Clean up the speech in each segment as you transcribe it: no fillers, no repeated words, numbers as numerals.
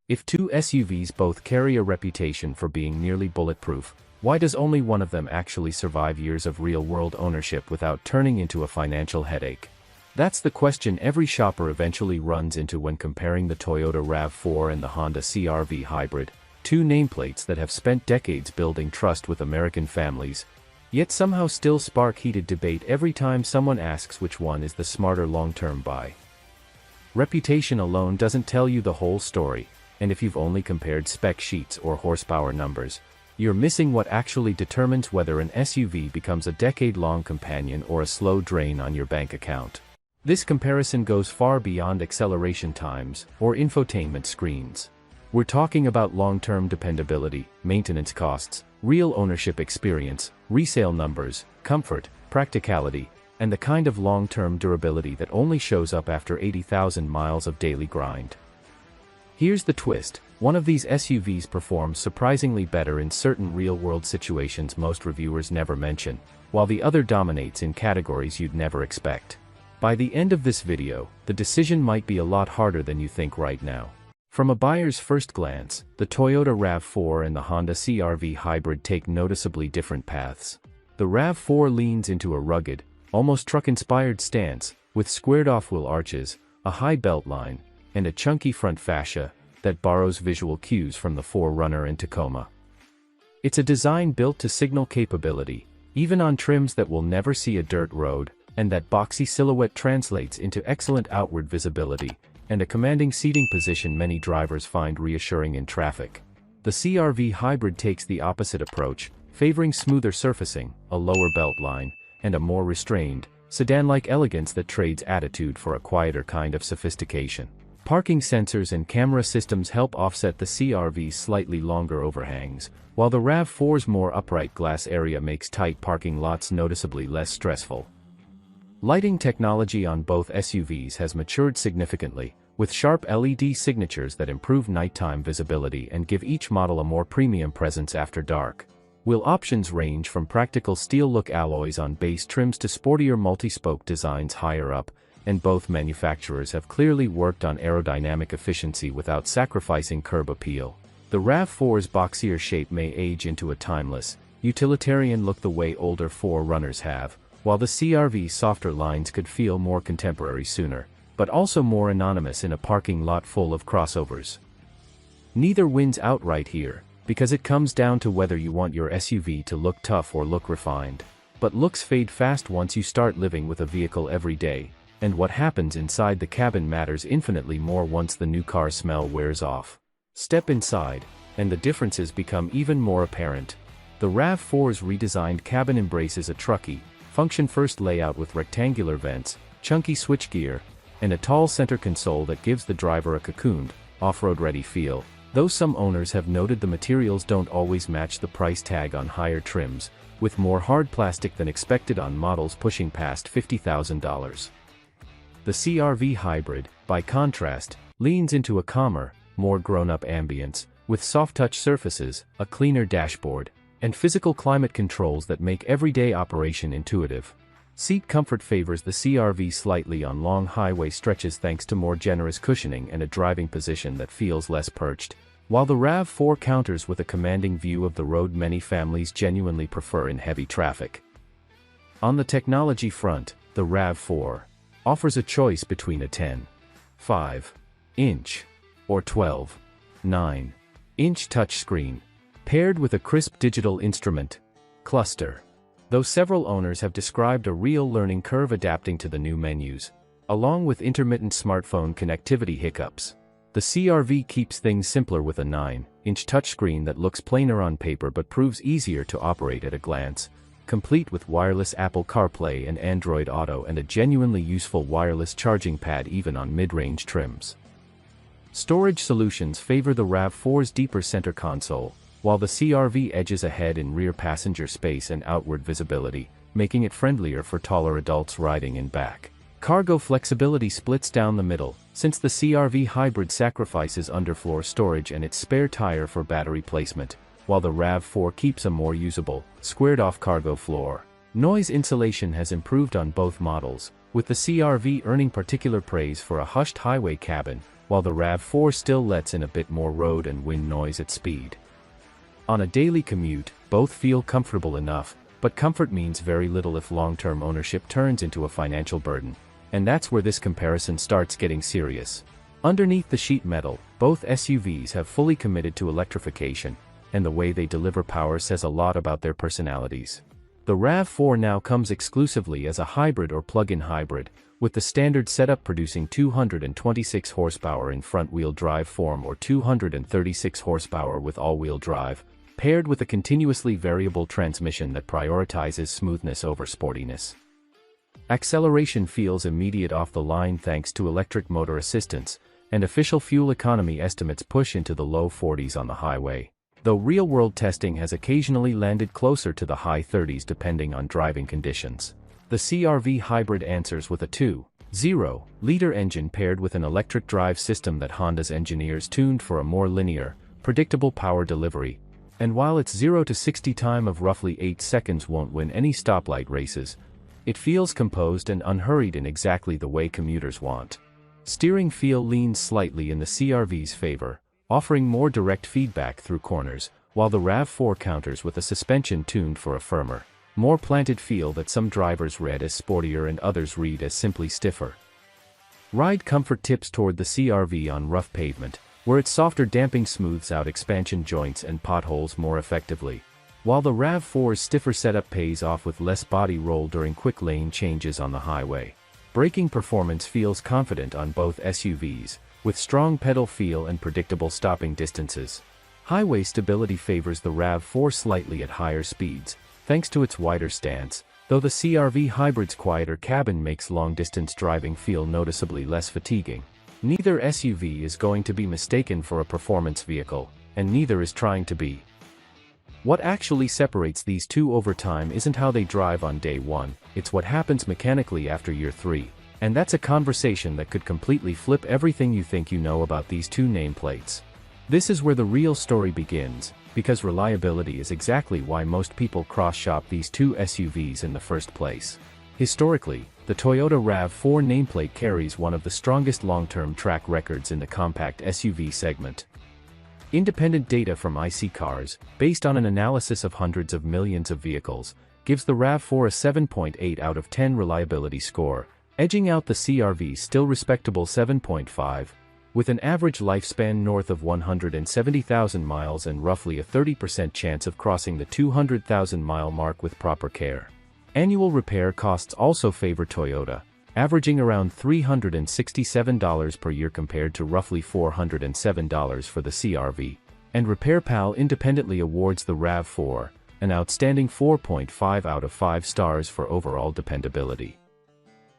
If two SUVs both carry a reputation for being nearly bulletproof, why does only one of them actually survive years of real-world ownership without turning into a financial headache? That's the question every shopper eventually runs into when comparing the Toyota RAV4 and the Honda CR-V hybrid, two nameplates that have spent decades building trust with American families, yet somehow still spark heated debate every time someone asks which one is the smarter long-term buy. Reputation alone doesn't tell you the whole story, and if you've only compared spec sheets or horsepower numbers, you're missing what actually determines whether an SUV becomes a decade-long companion or a slow drain on your bank account. This comparison goes far beyond acceleration times or infotainment screens. We're talking about long-term dependability, maintenance costs, real ownership experience, resale numbers, comfort, practicality, and the kind of long-term durability that only shows up after 80,000 miles of daily grind. Here's the twist: one of these SUVs performs surprisingly better in certain real-world situations most reviewers never mention, while the other dominates in categories you'd never expect. By the end of this video, the decision might be a lot harder than you think right now. From a buyer's first glance, the Toyota RAV4 and the Honda CR-V hybrid take noticeably different paths. The RAV4 leans into a rugged, almost truck-inspired stance, with squared-off wheel arches, a high belt line, and a chunky front fascia that borrows visual cues from the 4Runner and Tacoma. It's a design built to signal capability, even on trims that will never see a dirt road, and that boxy silhouette translates into excellent outward visibility and a commanding seating position many drivers find reassuring in traffic. The CR-V hybrid takes the opposite approach, favoring smoother surfacing, a lower belt line, and a more restrained, sedan-like elegance that trades attitude for a quieter kind of sophistication. Parking sensors and camera systems help offset the CR-V's slightly longer overhangs, while the RAV4's more upright glass area makes tight parking lots noticeably less stressful. Lighting technology on both SUVs has matured significantly, with sharp LED signatures that improve nighttime visibility and give each model a more premium presence after dark. Wheel options range from practical steel-look alloys on base trims to sportier multi-spoke designs higher up, and both manufacturers have clearly worked on aerodynamic efficiency without sacrificing curb appeal. The RAV4's boxier shape may age into a timeless, utilitarian look the way older 4Runners have, while the CR-V's softer lines could feel more contemporary sooner, but also more anonymous in a parking lot full of crossovers. Neither wins outright here, because it comes down to whether you want your SUV to look tough or look refined. But looks fade fast once you start living with a vehicle every day, and what happens inside the cabin matters infinitely more once the new car smell wears off. Step inside, and the differences become even more apparent. The RAV4's redesigned cabin embraces a trucky, function-first layout with rectangular vents, chunky switchgear, and a tall center console that gives the driver a cocooned, off-road-ready feel. Though some owners have noted the materials don't always match the price tag on higher trims, with more hard plastic than expected on models pushing past $50,000. The CR-V hybrid, by contrast, leans into a calmer, more grown-up ambience, with soft-touch surfaces, a cleaner dashboard, and physical climate controls that make everyday operation intuitive. Seat comfort favors the CR-V slightly on long highway stretches thanks to more generous cushioning and a driving position that feels less perched, while the RAV4 counters with a commanding view of the road many families genuinely prefer in heavy traffic. On the technology front, the RAV4 offers a choice between a 10.5-inch or 12.9-inch touchscreen, paired with a crisp digital instrument cluster. Though several owners have described a real learning curve adapting to the new menus, along with intermittent smartphone connectivity hiccups, the CR-V keeps things simpler with a 9-inch touchscreen that looks plainer on paper but proves easier to operate at a glance, complete with wireless Apple CarPlay and Android Auto and a genuinely useful wireless charging pad even on mid-range trims. Storage solutions favor the RAV4's deeper center console, while the CR-V edges ahead in rear passenger space and outward visibility, making it friendlier for taller adults riding in back. Cargo flexibility splits down the middle, since the CR-V hybrid sacrifices underfloor storage and its spare tire for battery placement, while the RAV4 keeps a more usable, squared-off cargo floor. Noise insulation has improved on both models, with the CR-V earning particular praise for a hushed highway cabin, while the RAV4 still lets in a bit more road and wind noise at speed. On a daily commute, both feel comfortable enough, but comfort means very little if long-term ownership turns into a financial burden. And that's where this comparison starts getting serious. Underneath the sheet metal, both SUVs have fully committed to electrification, and the way they deliver power says a lot about their personalities. The RAV4 now comes exclusively as a hybrid or plug-in hybrid, with the standard setup producing 226 horsepower in front-wheel drive form or 236 horsepower with all-wheel drive, paired with a continuously variable transmission that prioritizes smoothness over sportiness. Acceleration feels immediate off the line thanks to electric motor assistance, and official fuel economy estimates push into the low 40s on the highway, though real-world testing has occasionally landed closer to the high 30s depending on driving conditions. The CR-V hybrid answers with a 2.0-liter engine paired with an electric drive system that Honda's engineers tuned for a more linear, predictable power delivery, and while its 0 to 60 time of roughly 8 seconds won't win any stoplight races, it feels composed and unhurried in exactly the way commuters want. Steering feel leans slightly in the CR-V's favor, offering more direct feedback through corners, while the RAV4 counters with a suspension tuned for a firmer, more planted feel that some drivers read as sportier and others read as simply stiffer. Ride comfort tips toward the CR-V on rough pavement, where its softer damping smooths out expansion joints and potholes more effectively, while the RAV4's stiffer setup pays off with less body roll during quick lane changes on the highway. Braking performance feels confident on both SUVs, with strong pedal feel and predictable stopping distances. Highway stability favors the RAV4 slightly at higher speeds, thanks to its wider stance, though the CR-V hybrid's quieter cabin makes long-distance driving feel noticeably less fatiguing. Neither SUV is going to be mistaken for a performance vehicle, and neither is trying to be. What actually separates these two over time isn't how they drive on day one, it's what happens mechanically after year 3, and that's a conversation that could completely flip everything you think you know about these two nameplates. This is where the real story begins, because reliability is exactly why most people cross-shop these two SUVs in the first place. Historically, the Toyota RAV4 nameplate carries one of the strongest long-term track records in the compact SUV segment. Independent data from IC Cars, based on an analysis of hundreds of millions of vehicles, gives the RAV4 a 7.8 out of 10 reliability score, edging out the CR-V's still respectable 7.5, with an average lifespan north of 170,000 miles and roughly a 30% chance of crossing the 200,000-mile mark with proper care. Annual repair costs also favor Toyota, averaging around $367 per year compared to roughly $407 for the CR-V, and RepairPal independently awards the RAV4 an outstanding 4.5 out of 5 stars for overall dependability.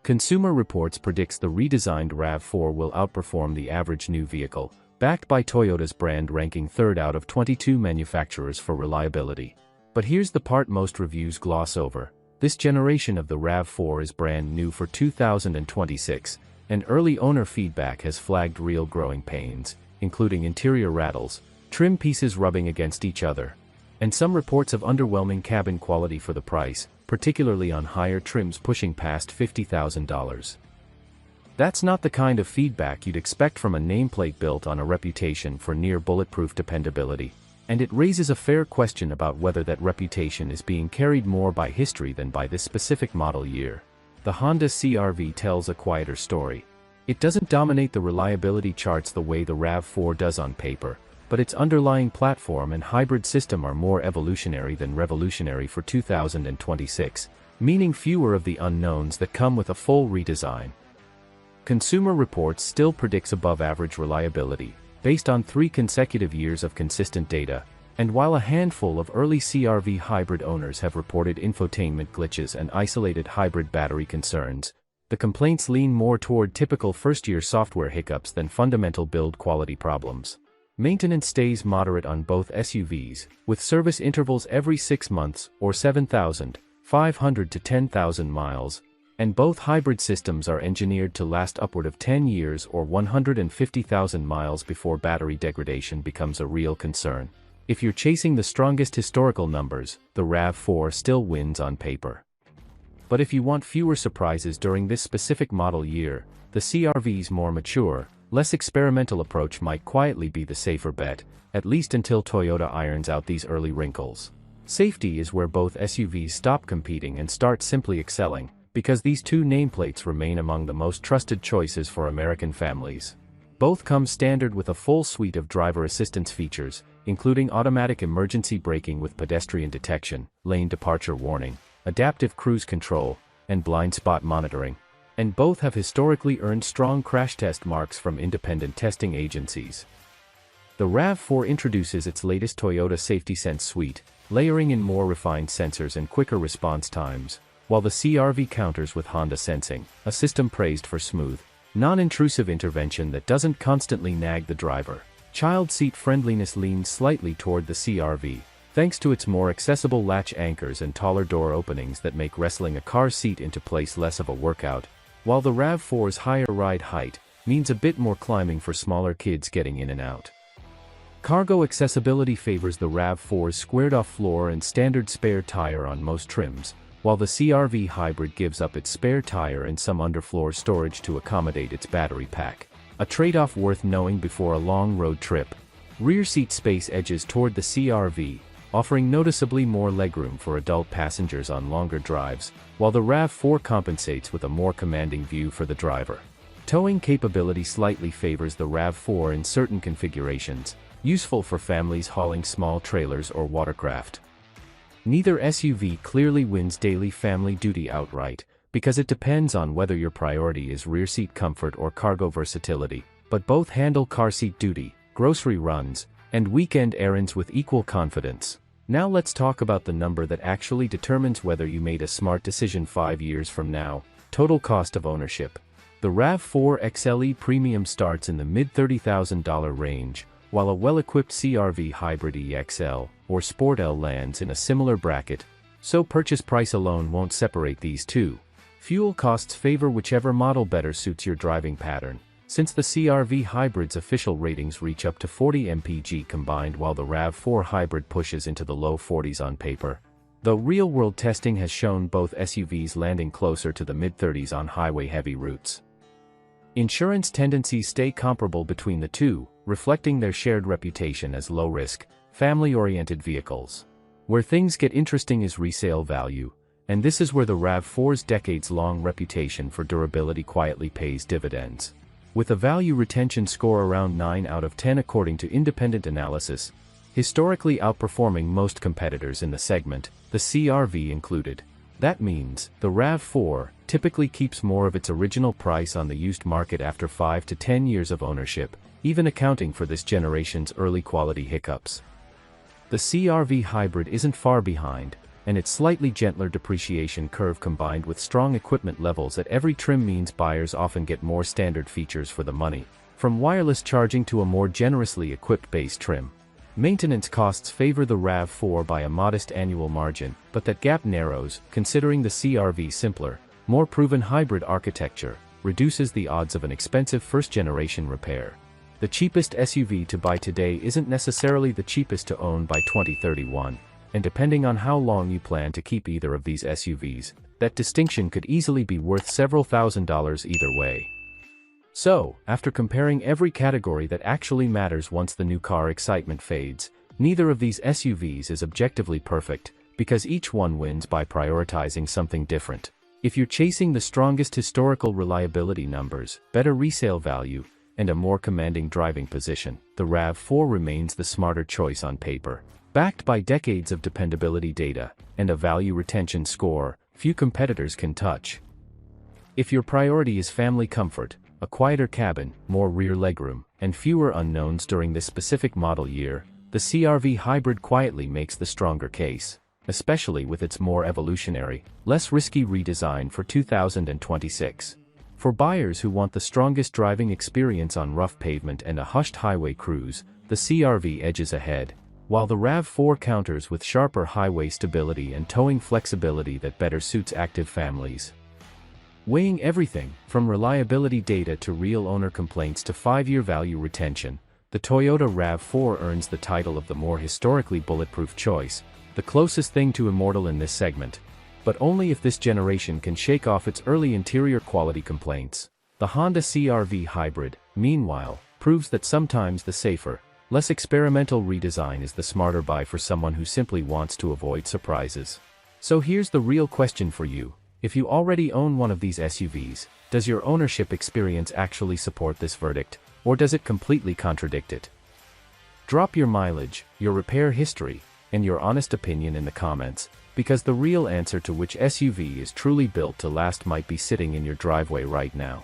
Consumer Reports predicts the redesigned RAV4 will outperform the average new vehicle, backed by Toyota's brand ranking 3rd out of 22 manufacturers for reliability. But here's the part most reviews gloss over. This generation of the RAV4 is brand new for 2026, and early owner feedback has flagged real growing pains, including interior rattles, trim pieces rubbing against each other, and some reports of underwhelming cabin quality for the price, particularly on higher trims pushing past $50,000. That's not the kind of feedback you'd expect from a nameplate built on a reputation for near bulletproof dependability, and it raises a fair question about whether that reputation is being carried more by history than by this specific model year. The Honda CR-V tells a quieter story. It doesn't dominate the reliability charts the way the RAV4 does on paper, but its underlying platform and hybrid system are more evolutionary than revolutionary for 2026, meaning fewer of the unknowns that come with a full redesign. Consumer Reports still predicts above-average reliability, based on 3 consecutive years of consistent data, and while a handful of early CR-V hybrid owners have reported infotainment glitches and isolated hybrid battery concerns, the complaints lean more toward typical first-year software hiccups than fundamental build quality problems. Maintenance stays moderate on both SUVs, with service intervals every 6 months or 7,500 to 10,000 miles, and both hybrid systems are engineered to last upward of 10 years or 150,000 miles before battery degradation becomes a real concern. If you're chasing the strongest historical numbers, the RAV4 still wins on paper. But if you want fewer surprises during this specific model year, the CR-V's more mature, less experimental approach might quietly be the safer bet, at least until Toyota irons out these early wrinkles. Safety is where both SUVs stop competing and start simply excelling, because these two nameplates remain among the most trusted choices for American families. Both come standard with a full suite of driver assistance features, including automatic emergency braking with pedestrian detection, lane departure warning, adaptive cruise control, and blind spot monitoring. And both have historically earned strong crash test marks from independent testing agencies. The RAV4 introduces its latest Toyota Safety Sense suite, layering in more refined sensors and quicker response times, while the CR-V counters with Honda Sensing, a system praised for smooth, non-intrusive intervention that doesn't constantly nag the driver. Child seat friendliness leans slightly toward the CR-V, thanks to its more accessible latch anchors and taller door openings that make wrestling a car seat into place less of a workout, while the RAV4's higher ride height means a bit more climbing for smaller kids getting in and out. Cargo accessibility favors the RAV4's squared-off floor and standard spare tire on most trims, while the CR-V hybrid gives up its spare tire and some underfloor storage to accommodate its battery pack, a trade-off worth knowing before a long road trip. Rear seat space edges toward the CR-V, offering noticeably more legroom for adult passengers on longer drives, while the RAV4 compensates with a more commanding view for the driver. Towing capability slightly favors the RAV4 in certain configurations, useful for families hauling small trailers or watercraft. Neither SUV clearly wins daily family duty outright, because it depends on whether your priority is rear seat comfort or cargo versatility, but both handle car seat duty, grocery runs, and weekend errands with equal confidence. Now let's talk about the number that actually determines whether you made a smart decision 5 years from now: total cost of ownership. The RAV4 XLE Premium starts in the mid-$30,000 range, while a well-equipped CR-V Hybrid EXL or Sport L lands in a similar bracket, so purchase price alone won't separate these two. Fuel costs favor whichever model better suits your driving pattern, since the CR-V Hybrid's official ratings reach up to 40 mpg combined, while the RAV4 Hybrid pushes into the low 40s on paper, though real-world testing has shown both SUVs landing closer to the mid-30s on highway-heavy routes. Insurance tendencies stay comparable between the two, reflecting their shared reputation as low-risk, family-oriented vehicles. Where things get interesting is resale value, and this is where the RAV4's decades-long reputation for durability quietly pays dividends. With a value retention score around 9 out of 10 according to independent analysis, historically outperforming most competitors in the segment, the CR-V included. That means, the RAV4 typically keeps more of its original price on the used market after 5 to 10 years of ownership, even accounting for this generation's early quality hiccups. The CR-V Hybrid isn't far behind, and its slightly gentler depreciation curve combined with strong equipment levels at every trim means buyers often get more standard features for the money, from wireless charging to a more generously equipped base trim. Maintenance costs favor the RAV4 by a modest annual margin, but that gap narrows, considering the CR-V's simpler, more proven hybrid architecture reduces the odds of an expensive first-generation repair. The cheapest SUV to buy today isn't necessarily the cheapest to own by 2031, and depending on how long you plan to keep either of these SUVs, that distinction could easily be worth several $1,000s either way. So, after comparing every category that actually matters once the new car excitement fades, neither of these SUVs is objectively perfect, because each one wins by prioritizing something different. If you're chasing the strongest historical reliability numbers, better resale value, and a more commanding driving position, the RAV4 remains the smarter choice on paper. Backed by decades of dependability data and a value retention score few competitors can touch. If your priority is family comfort, a quieter cabin, more rear legroom, and fewer unknowns during this specific model year, the CR-V Hybrid quietly makes the stronger case, especially with its more evolutionary, less risky redesign for 2026. For buyers who want the strongest driving experience on rough pavement and a hushed highway cruise, the CR-V edges ahead, while the RAV4 counters with sharper highway stability and towing flexibility that better suits active families. Weighing everything, from reliability data to real owner complaints to 5-year value retention, the Toyota RAV4 earns the title of the more historically bulletproof choice, the closest thing to Immortal in this segment, but only if this generation can shake off its early interior quality complaints. The Honda CR-V Hybrid, meanwhile, proves that sometimes the safer, less experimental redesign is the smarter buy for someone who simply wants to avoid surprises. So here's the real question for you. If you already own one of these SUVs, does your ownership experience actually support this verdict, or does it completely contradict it? Drop your mileage, your repair history, and your honest opinion in the comments, because the real answer to which SUV is truly built to last might be sitting in your driveway right now.